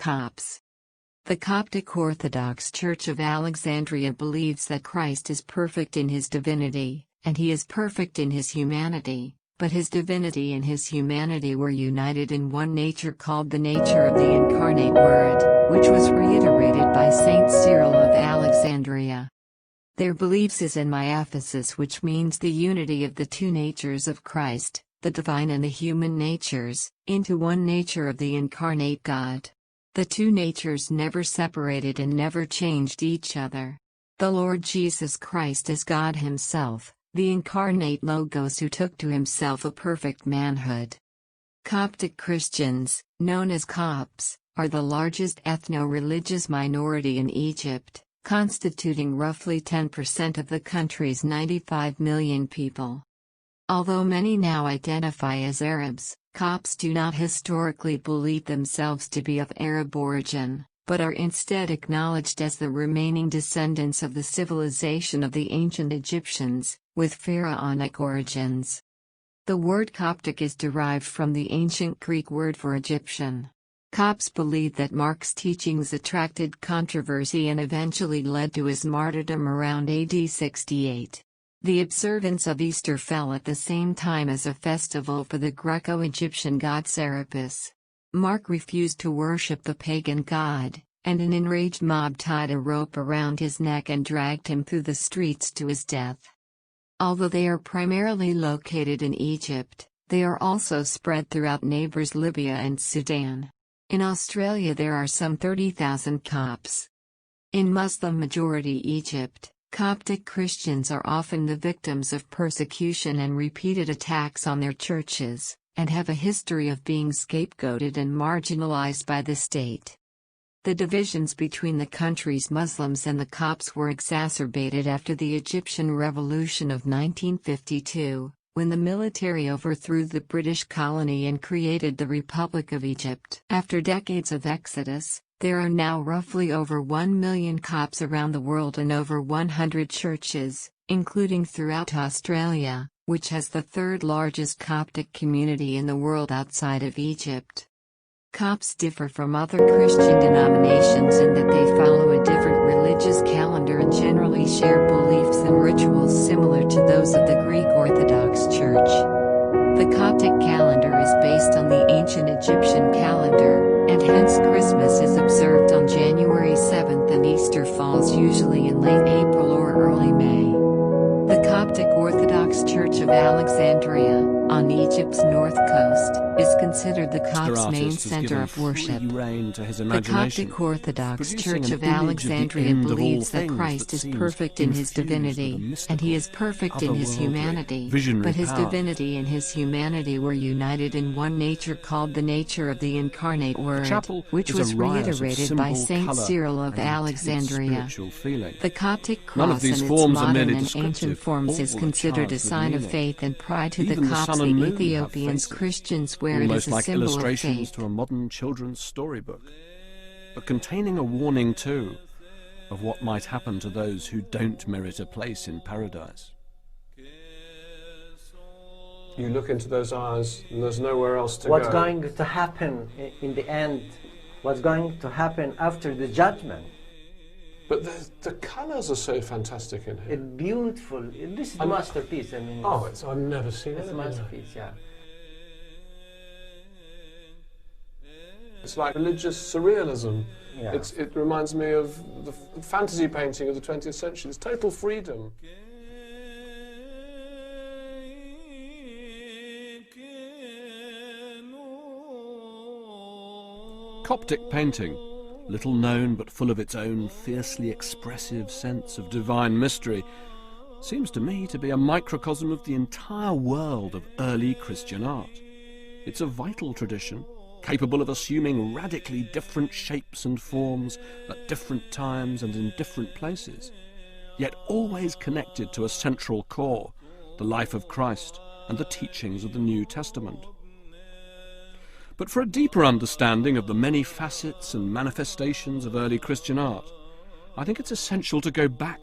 Copts. The Coptic Orthodox Church of Alexandria believes that Christ is perfect in his divinity, and he is perfect in his humanity, but his divinity and his humanity were united in one nature called the nature of the incarnate Word, which was reiterated by Saint Cyril of Alexandria. Their beliefs is in miaphysis, which means the unity of the two natures of Christ, the divine and the human natures, into one nature of the incarnate God. The two natures never separated and never changed each other. The Lord Jesus Christ is God himself, the incarnate Logos who took to himself a perfect manhood. Coptic Christians, known as Copts, are the largest ethno-religious minority in Egypt, constituting roughly 10% of the country's 95 million people. Although many now identify as Arabs, Copts do not historically believe themselves to be of Arab origin, but are instead acknowledged as the remaining descendants of the civilization of the ancient Egyptians, with pharaonic origins. The word Coptic is derived from the ancient Greek word for Egyptian. Copts believe that Mark's teachings attracted controversy and eventually led to his martyrdom around AD 68. The observance of Easter fell at the same time as a festival for the Greco-Egyptian god Serapis. Mark refused to worship the pagan god, and an enraged mob tied a rope around his neck and dragged him through the streets to his death. Although they are primarily located in Egypt, they are also spread throughout neighbors Libya and Sudan. In Australia there are some 30,000 Copts. In Muslim-majority Egypt, Coptic Christians are often the victims of persecution and repeated attacks on their churches, and have a history of being scapegoated and marginalized by the state. The divisions between the country's Muslims and the Copts were exacerbated after the Egyptian Revolution of 1952, when the military overthrew the British colony and created the Republic of Egypt. After decades of exodus, there are now roughly over 1 million Copts around the world and over 100 churches, including throughout Australia, which has the third largest Coptic community in the world outside of Egypt. Copts differ from other Christian denominations in that they follow a different religious calendar and generally share beliefs and rituals similar to those of the Greek Orthodox Church. The Coptic calendar is based on the ancient Egyptian calendar, and hence Christmas is observed on January 7th and Easter falls usually in late April or early May. The Coptic Orthodox Church of Alexandria, on Egypt's north coast, is considered the Copts' main center of worship. The Coptic Orthodox Church of Alexandria believes that Christ is perfect in his divinity, and he is perfect in his humanity, but his divinity and his humanity were united in one nature called the nature of the incarnate Word, which was reiterated by Saint Cyril of Alexandria. The Coptic cross in its modern and ancient forms is considered a sign of faith and pride to the Copts. The Ethiopians Christians wear it as a symbol of faith. To a modern children's storybook, but containing a warning too of what might happen to those who don't merit a place in paradise. You look into those eyes and there's nowhere else to go. What's going to happen in the end? What's going to happen after the judgment? But the colours are so fantastic in here. It's beautiful. This is a masterpiece. I mean, I've never seen it. It's a masterpiece, yeah. It's like religious surrealism. Yeah. It reminds me of the fantasy painting of the 20th century. It's total freedom. Coptic painting, little known but full of its own fiercely expressive sense of divine mystery, seems to me to be a microcosm of the entire world of early Christian art. It's a vital tradition, capable of assuming radically different shapes and forms at different times and in different places, yet always connected to a central core, the life of Christ and the teachings of the New Testament. But for a deeper understanding of the many facets and manifestations of early Christian art, I think it's essential to go back